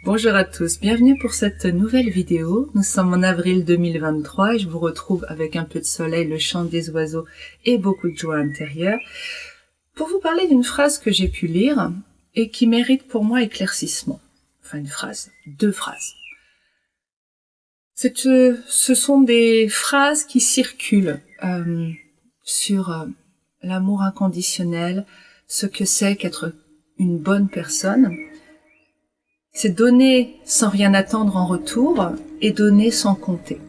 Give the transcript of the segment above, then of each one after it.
Bonjour à tous, bienvenue pour cette nouvelle vidéo. Nous sommes en avril 2023 et je vous retrouve avec un peu de soleil, le chant des oiseaux et beaucoup de joie intérieure pour vous parler d'une phrase que j'ai pu lire et qui mérite pour moi éclaircissement. Enfin une phrase, deux phrases. Ce sont des phrases qui circulent sur l'amour inconditionnel, ce que c'est qu'être une bonne personne. C'est donner sans rien attendre en retour et donner sans compter.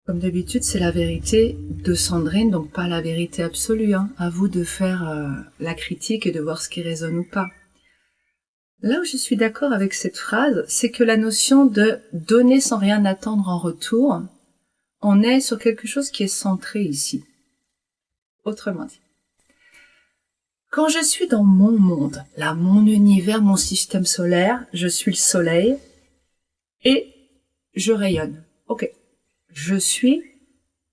Comme d'habitude, c'est la vérité de Sandrine, donc pas la vérité absolue. À vous de faire la critique et de voir ce qui résonne ou pas. Là où je suis d'accord avec cette phrase, c'est que la notion de donner sans rien attendre en retour, on est sur quelque chose qui est centré ici. Autrement dit. Quand je suis dans mon monde, là, mon univers, mon système solaire, je suis le soleil et je rayonne. Ok. Je suis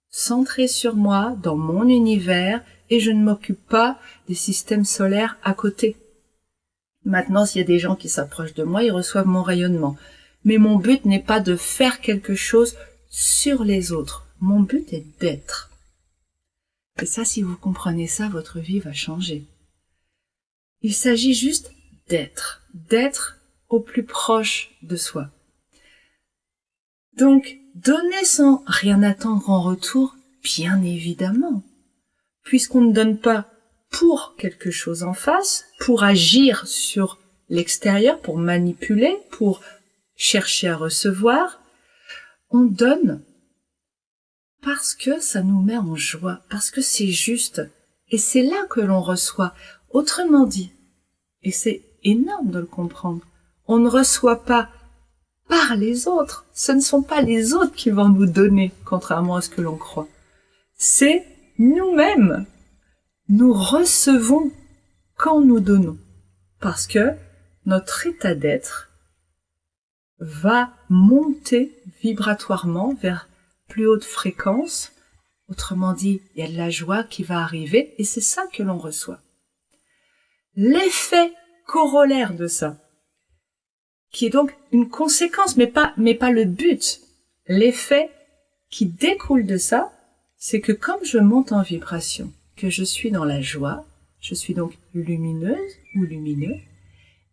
centré sur moi, dans mon univers, et je ne m'occupe pas des systèmes solaires à côté. Maintenant, s'il y a des gens qui s'approchent de moi, ils reçoivent mon rayonnement. Mais mon but n'est pas de faire quelque chose sur les autres. Mon but est d'être. Et ça, si vous comprenez ça, votre vie va changer. Il s'agit juste d'être au plus proche de soi. Donc, donner sans rien attendre en retour, bien évidemment, puisqu'on ne donne pas pour quelque chose en face, pour agir sur l'extérieur, pour manipuler, pour chercher à recevoir, on donne parce que ça nous met en joie, parce que c'est juste, et c'est là que l'on reçoit. Autrement dit, et c'est énorme de le comprendre, on ne reçoit pas par les autres. Ce ne sont pas les autres qui vont nous donner, contrairement à ce que l'on croit. C'est nous-mêmes. Nous recevons quand nous donnons. Parce que notre état d'être va monter vibratoirement vers plus haute fréquence. Autrement dit, il y a de la joie qui va arriver et c'est ça que l'on reçoit. L'effet corollaire de ça, qui est donc une conséquence, mais pas le but. L'effet qui découle de ça, c'est que comme je monte en vibration, que je suis dans la joie, je suis donc lumineuse ou lumineux,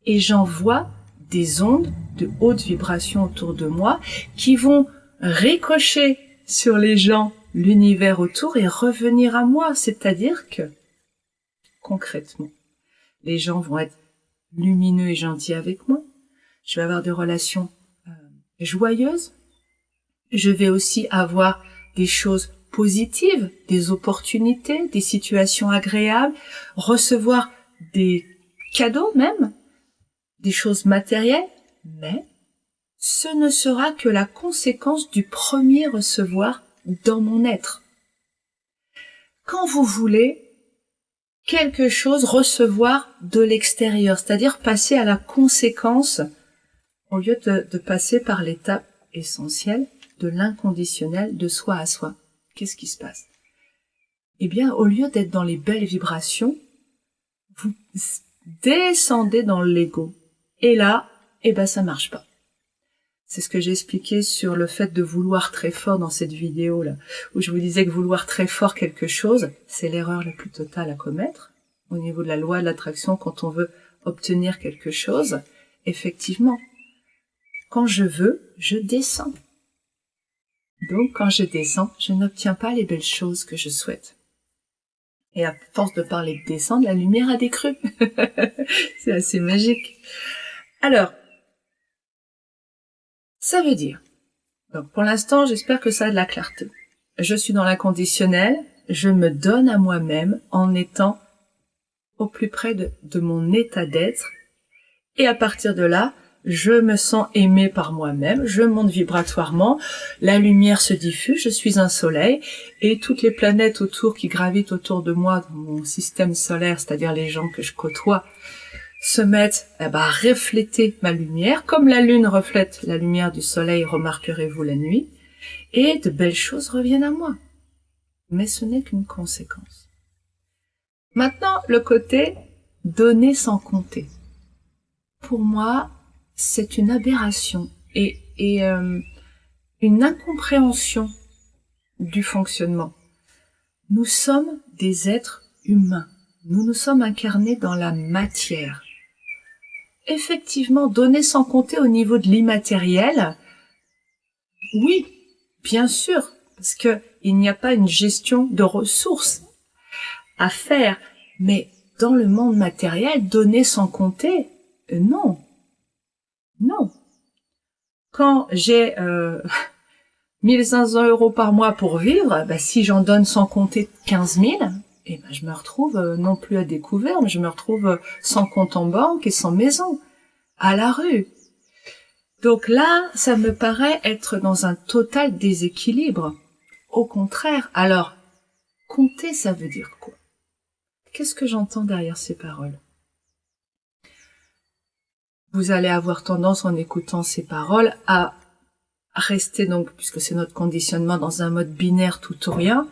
et j'envoie des ondes de haute vibration autour de moi qui vont ricocher sur les gens, l'univers autour et revenir à moi. C'est-à-dire que, concrètement, les gens vont être lumineux et gentils avec moi. Je vais avoir des relations joyeuses. Je vais aussi avoir des choses positives, des opportunités, des situations agréables, recevoir des cadeaux même, des choses matérielles, mais ce ne sera que la conséquence du premier recevoir dans mon être. Quand vous voulez quelque chose recevoir de l'extérieur, c'est-à-dire passer à la conséquence au lieu de passer par l'étape essentielle de l'inconditionnel de soi à soi. Qu'est-ce qui se passe? Eh bien, au lieu d'être dans les belles vibrations, vous descendez dans l'ego. Et là, ça marche pas. C'est ce que j'ai expliqué sur le fait de vouloir très fort dans cette vidéo-là, où je vous disais que vouloir très fort quelque chose, c'est l'erreur la plus totale à commettre. Au niveau de la loi de l'attraction, quand on veut obtenir quelque chose, effectivement, quand je veux, je descends. Donc, quand je descends, je n'obtiens pas les belles choses que je souhaite. Et à force de parler de descendre, la lumière a décru. C'est assez magique. Alors, ça veut dire, donc pour l'instant, j'espère que ça a de la clarté. Je suis dans l'inconditionnel, je me donne à moi-même en étant au plus près de mon état d'être. Et à partir de là, je me sens aimée par moi-même, je monte vibratoirement, la lumière se diffuse, je suis un soleil, et toutes les planètes autour qui gravitent autour de moi dans mon système solaire, c'est-à-dire les gens que je côtoie, se mettent à refléter ma lumière, comme la lune reflète la lumière du soleil, remarquerez-vous la nuit, et de belles choses reviennent à moi. Mais ce n'est qu'une conséquence. Maintenant, le côté donner sans compter. pour moi, c'est une aberration et une incompréhension du fonctionnement. Nous sommes des êtres humains. Nous nous sommes incarnés dans la matière. Effectivement, donner sans compter au niveau de l'immatériel, oui, bien sûr, parce que il n'y a pas une gestion de ressources à faire, mais dans le monde matériel, donner sans compter, non. Non. Quand j'ai 1500 € par mois pour vivre, si j'en donne sans compter 15 000, je me retrouve non plus à découvert, mais je me retrouve sans compte en banque et sans maison, à la rue. Donc là, ça me paraît être dans un total déséquilibre. Au contraire, alors, compter, ça veut dire quoi? Qu'est-ce que j'entends derrière ces paroles? Vous allez avoir tendance, en écoutant ces paroles, à rester donc, puisque c'est notre conditionnement, dans un mode binaire tout ou rien.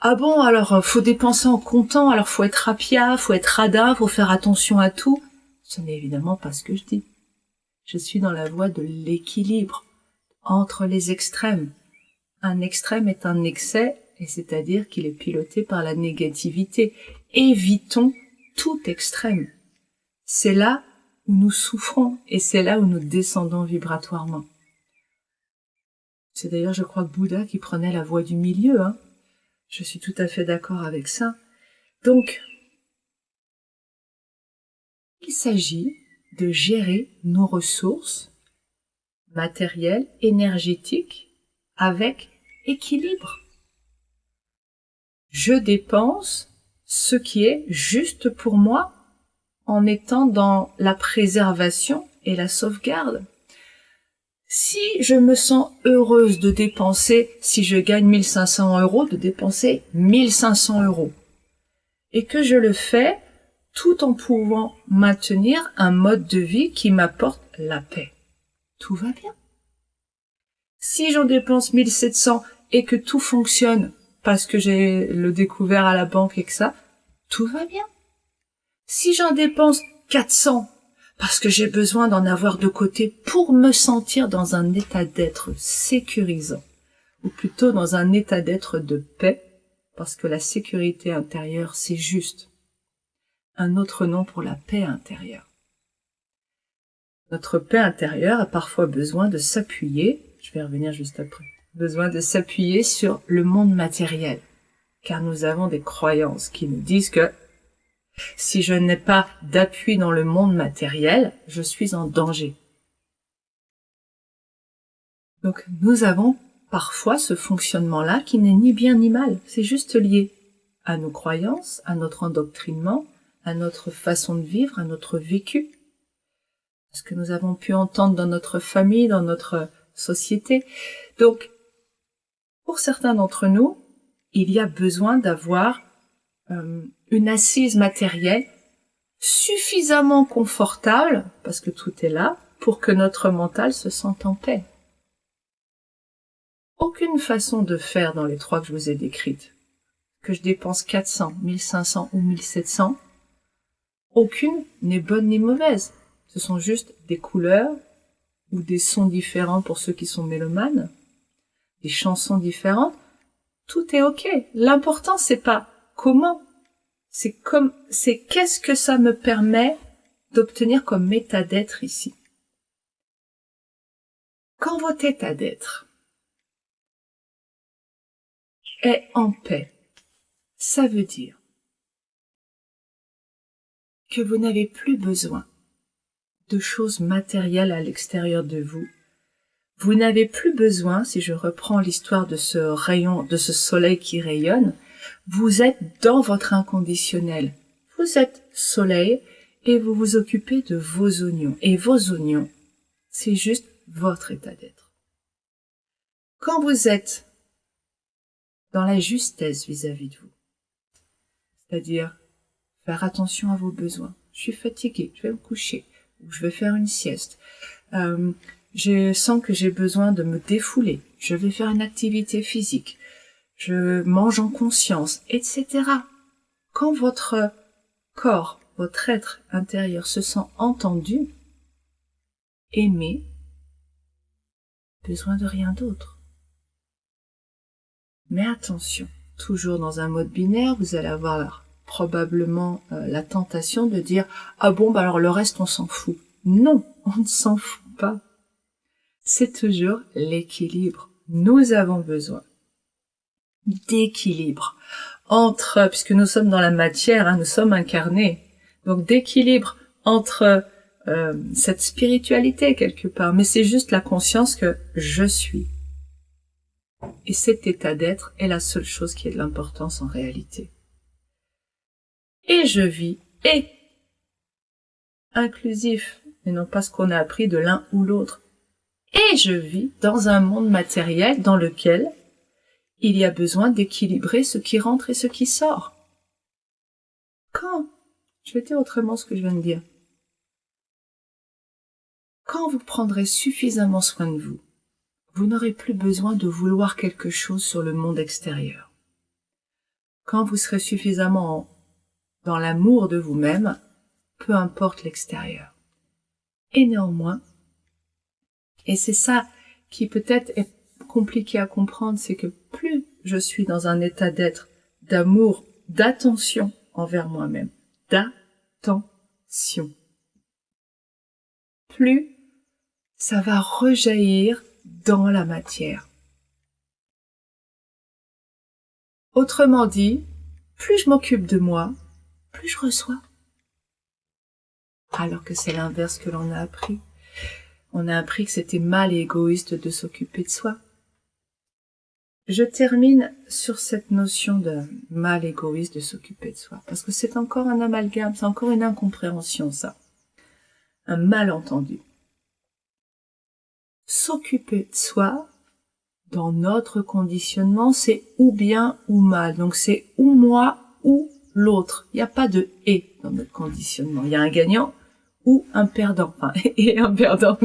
Ah bon, alors faut dépenser en comptant, alors faut être rapia, faut être radin, faut faire attention à tout. Ce n'est évidemment pas ce que je dis. Je suis dans la voie de l'équilibre entre les extrêmes. Un extrême est un excès, et c'est-à-dire qu'il est piloté par la négativité. Évitons tout extrême. C'est là où nous souffrons, et c'est là où nous descendons vibratoirement. C'est d'ailleurs, je crois, Bouddha qui prenait la voie du milieu, hein. Je suis tout à fait d'accord avec ça. Donc, il s'agit de gérer nos ressources matérielles, énergétiques, avec équilibre. Je dépense ce qui est juste pour moi en étant dans la préservation et la sauvegarde. Si je me sens heureuse de dépenser, si je gagne 1500 €, de dépenser 1500 €, et que je le fais tout en pouvant maintenir un mode de vie qui m'apporte la paix, tout va bien. Si j'en dépense 1700 et que tout fonctionne parce que j'ai le découvert à la banque et que ça, tout va bien. Si j'en dépense 400 parce que j'ai besoin d'en avoir de côté pour me sentir dans un état d'être sécurisant, ou plutôt dans un état d'être de paix, parce que la sécurité intérieure, c'est juste un autre nom pour la paix intérieure. Notre paix intérieure a parfois besoin de s'appuyer, je vais y revenir juste après, besoin de s'appuyer sur le monde matériel, car nous avons des croyances qui nous disent que si je n'ai pas d'appui dans le monde matériel, je suis en danger. Donc nous avons parfois ce fonctionnement-là qui n'est ni bien ni mal, c'est juste lié à nos croyances, à notre endoctrinement, à notre façon de vivre, à notre vécu, à ce que nous avons pu entendre dans notre famille, dans notre société. Donc, pour certains d'entre nous, il y a besoin d'avoir une assise matérielle suffisamment confortable, parce que tout est là, pour que notre mental se sente en paix. Aucune façon de faire dans les trois que je vous ai décrites, que je dépense 400, 1500 ou 1700, aucune n'est bonne ni mauvaise. Ce sont juste des couleurs ou des sons différents pour ceux qui sont mélomanes, des chansons différentes. Tout est ok. L'important, c'est pas comment, c'est qu'est-ce que ça me permet d'obtenir comme état d'être ici. Quand votre état d'être est en paix, ça veut dire que vous n'avez plus besoin de choses matérielles à l'extérieur de vous. Vous n'avez plus besoin, si je reprends l'histoire de ce rayon, de ce soleil qui rayonne, vous êtes dans votre inconditionnel. Vous êtes soleil et vous vous occupez de vos oignons. Et vos oignons, c'est juste votre état d'être. Quand vous êtes dans la justesse vis-à-vis de vous, c'est-à-dire faire attention à vos besoins. Je suis fatiguée, je vais me coucher, ou je vais faire une sieste. Je sens que j'ai besoin de me défouler, je vais faire une activité physique, je mange en conscience, etc. Quand votre corps, votre être intérieur se sent entendu, aimer, besoin de rien d'autre. Mais attention, toujours dans un mode binaire, vous allez avoir probablement la tentation de dire « Ah bon, bah alors le reste on s'en fout ». Non, on ne s'en fout pas. C'est toujours l'équilibre. Nous avons besoin d'équilibre entre, puisque nous sommes dans la matière, hein, nous sommes incarnés, donc d'équilibre entre cette spiritualité quelque part, mais c'est juste la conscience que je suis. Et cet état d'être est la seule chose qui ait de l'importance en réalité. Et je vis, et inclusif, et non pas ce qu'on a appris de l'un ou l'autre. Et je vis dans un monde matériel dans lequel il y a besoin d'équilibrer ce qui rentre et ce qui sort. Quand, je vais dire autrement ce que je viens de dire, quand vous prendrez suffisamment soin de vous, vous n'aurez plus besoin de vouloir quelque chose sur le monde extérieur. Quand vous serez suffisamment dans l'amour de vous-même, peu importe l'extérieur. Et néanmoins, et c'est ça qui peut-être est compliqué à comprendre, c'est que plus je suis dans un état d'être, d'amour, d'attention envers moi-même, d'attention, plus ça va rejaillir dans la matière. Autrement dit, plus je m'occupe de moi, plus je reçois. Alors que c'est l'inverse que l'on a appris. On a appris que c'était mal et égoïste de s'occuper de soi. Je termine sur cette notion de mal égoïste de s'occuper de soi, parce que c'est encore un amalgame, c'est encore une incompréhension, ça. Un malentendu. S'occuper de soi, dans notre conditionnement, c'est ou bien ou mal. Donc c'est ou moi ou l'autre. Il n'y a pas de « et » dans notre conditionnement. Il y a un gagnant ou un perdant. Enfin, et un perdant,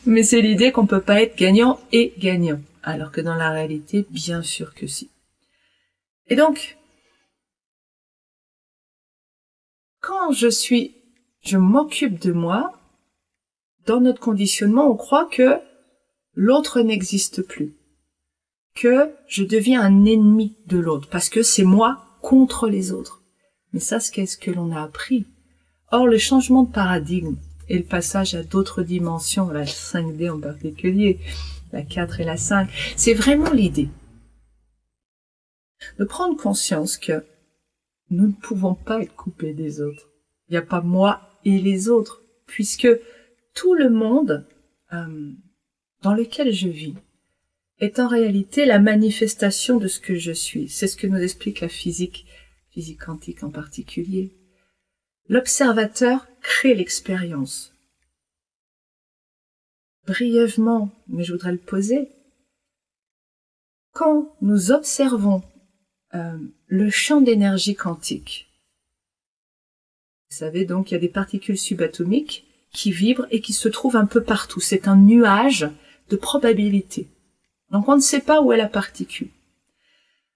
mais c'est l'idée qu'on peut pas être gagnant et gagnant. Alors que dans la réalité, bien sûr que si. Et donc, quand je m'occupe de moi, dans notre conditionnement, on croit que l'autre n'existe plus, que je deviens un ennemi de l'autre, parce que c'est moi contre les autres. Mais ça, c'est ce que l'on a appris. Or, le changement de paradigme et le passage à d'autres dimensions, la 5D en particulier, la 4 et la 5, c'est vraiment l'idée de prendre conscience que nous ne pouvons pas être coupés des autres. Il n'y a pas moi et les autres, puisque tout le monde dans lequel je vis est en réalité la manifestation de ce que je suis. C'est ce que nous explique la physique quantique en particulier. L'observateur crée l'expérience. Brièvement, mais je voudrais le poser, quand nous observons le champ d'énergie quantique, vous savez donc il y a des particules subatomiques qui vibrent et qui se trouvent un peu partout. C'est un nuage de probabilité. Donc on ne sait pas où est la particule.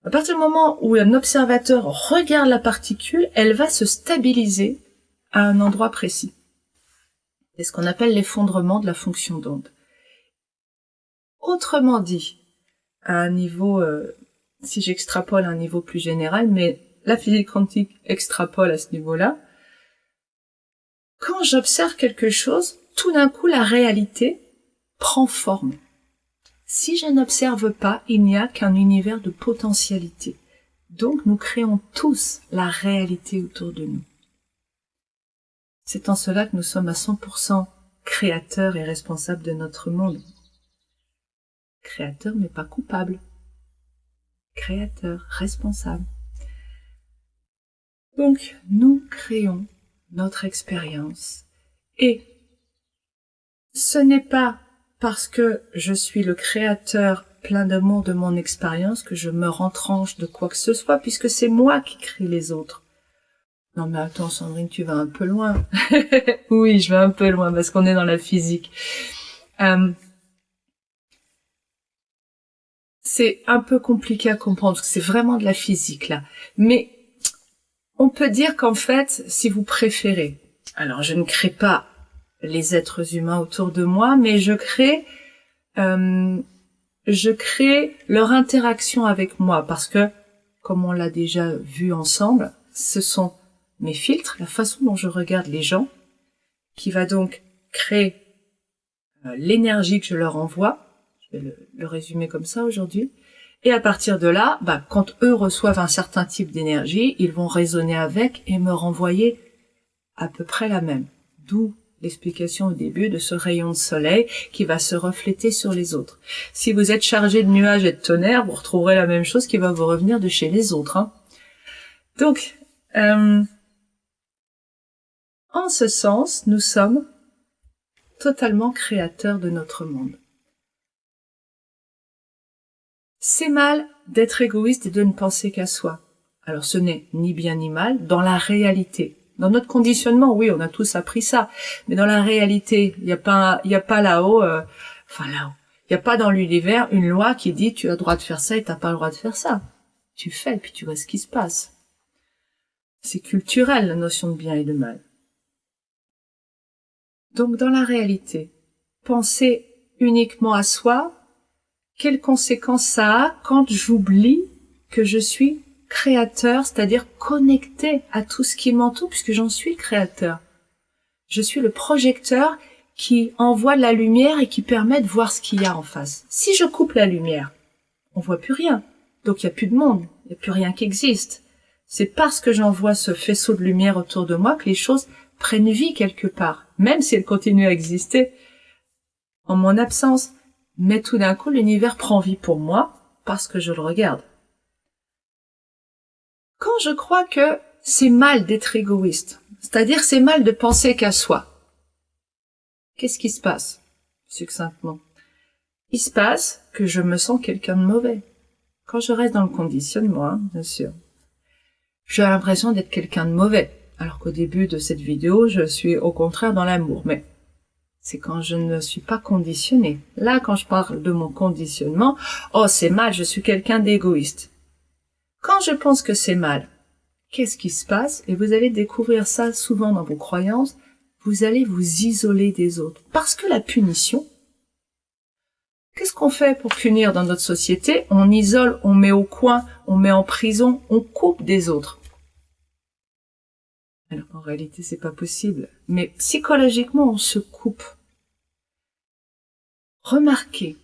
À partir du moment où un observateur regarde la particule, elle va se stabiliser à un endroit précis. C'est ce qu'on appelle l'effondrement de la fonction d'onde. Autrement dit, à un niveau, si j'extrapole à un niveau plus général, mais la physique quantique extrapole à ce niveau-là, quand j'observe quelque chose, tout d'un coup la réalité prend forme. Si je n'observe pas, il n'y a qu'un univers de potentialité. Donc nous créons tous la réalité autour de nous. C'est en cela que nous sommes à 100% créateurs et responsables de notre monde. Créateurs mais pas coupables. Créateurs, responsables. Donc nous créons notre expérience. Et ce n'est pas parce que je suis le créateur plein d'amour de mon expérience que je me rentranche de quoi que ce soit, puisque c'est moi qui crée les autres. Non mais attends Sandrine, tu vas un peu loin. Oui, je vais un peu loin parce qu'on est dans la physique. C'est un peu compliqué à comprendre, parce que c'est vraiment de la physique là. Mais on peut dire qu'en fait, si vous préférez, alors je ne crée pas les êtres humains autour de moi, mais je crée leur interaction avec moi parce que, comme on l'a déjà vu ensemble, ce sont mes filtres, la façon dont je regarde les gens, qui va donc créer l'énergie que je leur envoie. Je vais le résumer comme ça aujourd'hui. Et à partir de là, quand eux reçoivent un certain type d'énergie, ils vont résonner avec et me renvoyer à peu près la même. D'où l'explication au début de ce rayon de soleil qui va se refléter sur les autres. Si vous êtes chargé de nuages et de tonnerre, vous retrouverez la même chose qui va vous revenir de chez les autres. Hein. Donc, en ce sens, nous sommes totalement créateurs de notre monde. C'est mal d'être égoïste et de ne penser qu'à soi. Alors ce n'est ni bien ni mal dans la réalité. Dans notre conditionnement, oui, on a tous appris ça. Mais dans la réalité, il n'y a pas là-haut, il n'y a pas dans l'univers une loi qui dit tu as le droit de faire ça et t'as pas le droit de faire ça. Tu fais, puis tu vois ce qui se passe. C'est culturel, la notion de bien et de mal. Donc dans la réalité, penser uniquement à soi, quelles conséquences ça a quand j'oublie que je suis créateur, c'est-à-dire connecté à tout ce qui m'entoure, puisque j'en suis créateur. Je suis le projecteur qui envoie de la lumière et qui permet de voir ce qu'il y a en face. Si je coupe la lumière, on voit plus rien. Donc il n'y a plus de monde, il n'y a plus rien qui existe. C'est parce que j'envoie ce faisceau de lumière autour de moi que les choses prennent vie quelque part, même si elles continuent à exister en mon absence. Mais tout d'un coup, l'univers prend vie pour moi parce que je le regarde. Quand je crois que c'est mal d'être égoïste, c'est-à-dire c'est mal de penser qu'à soi, qu'est-ce qui se passe, succinctement? Il se passe que je me sens quelqu'un de mauvais. Quand je reste dans le conditionnement, hein, bien sûr, j'ai l'impression d'être quelqu'un de mauvais, alors qu'au début de cette vidéo, je suis au contraire dans l'amour, mais c'est quand je ne suis pas conditionnée. Là, quand je parle de mon conditionnement, oh, c'est mal, je suis quelqu'un d'égoïste. Quand je pense que c'est mal, qu'est-ce qui se passe? Et vous allez découvrir ça souvent dans vos croyances, vous allez vous isoler des autres. Parce que la punition, qu'est-ce qu'on fait pour punir dans notre société? On isole, on met au coin, on met en prison, on coupe des autres. Alors en réalité, c'est pas possible. Mais psychologiquement, on se coupe. Remarquez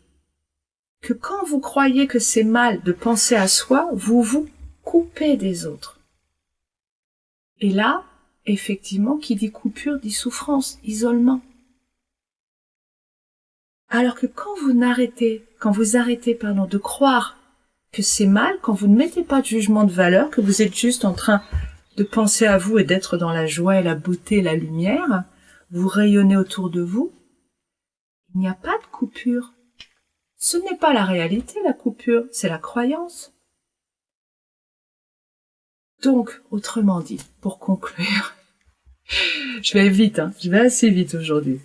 que quand vous croyez que c'est mal de penser à soi, vous vous coupez des autres. Et là, effectivement, qui dit coupure dit souffrance, isolement. Alors que quand vous arrêtez de croire que c'est mal, quand vous ne mettez pas de jugement de valeur, que vous êtes juste en train de penser à vous et d'être dans la joie et la beauté et la lumière, vous rayonnez autour de vous, il n'y a pas de coupure. Ce n'est pas la réalité, la coupure, c'est la croyance. Donc, autrement dit, pour conclure, je vais vite, hein, je vais assez vite aujourd'hui.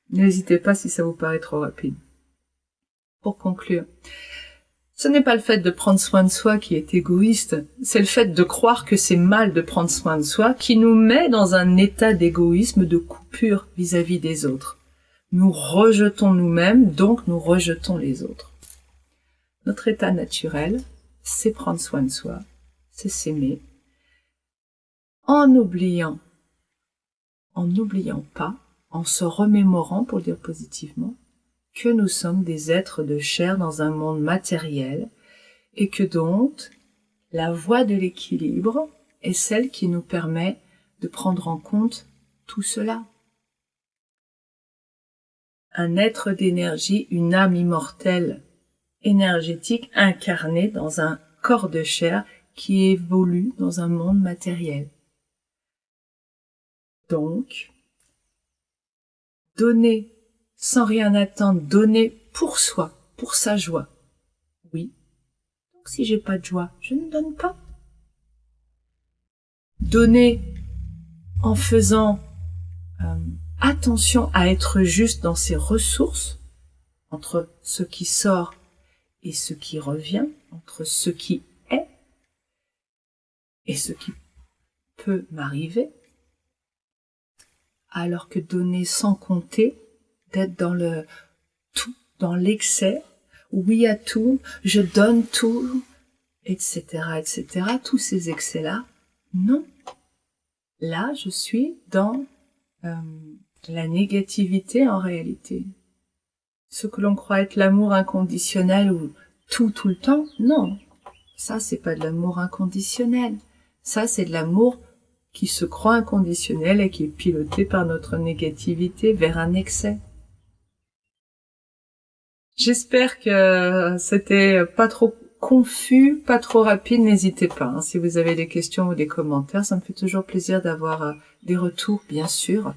N'hésitez pas si ça vous paraît trop rapide. Pour conclure, ce n'est pas le fait de prendre soin de soi qui est égoïste, c'est le fait de croire que c'est mal de prendre soin de soi qui nous met dans un état d'égoïsme, de coupure vis-à-vis des autres. Nous rejetons nous-mêmes, donc nous rejetons les autres. Notre état naturel, c'est prendre soin de soi, c'est s'aimer, en n'oubliant pas, en se remémorant, pour le dire positivement, que nous sommes des êtres de chair dans un monde matériel et que donc la voie de l'équilibre est celle qui nous permet de prendre en compte tout cela. Un être d'énergie, une âme immortelle, énergétique, incarnée dans un corps de chair qui évolue dans un monde matériel. Donc, donner sans rien attendre, donner pour soi, pour sa joie. Oui. Donc si j'ai pas de joie, je ne donne pas. Donner en faisant attention à être juste dans ses ressources, entre ce qui sort et ce qui revient, entre ce qui est et ce qui peut m'arriver, alors que donner sans compter, d'être dans le tout, dans l'excès, oui à tout, je donne tout, etc., etc., tous ces excès-là, non. Là, je suis dans la négativité en réalité. Ce que l'on croit être l'amour inconditionnel ou tout le temps, non. Ça, c'est pas de l'amour inconditionnel. Ça, c'est de l'amour qui se croit inconditionnel et qui est piloté par notre négativité vers un excès. J'espère que c'était pas trop confus, pas trop rapide. N'hésitez pas, hein, si vous avez des questions ou des commentaires. Ça me fait toujours plaisir d'avoir des retours, bien sûr.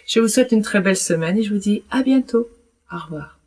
Je vous souhaite une très belle semaine et je vous dis à bientôt. Au revoir.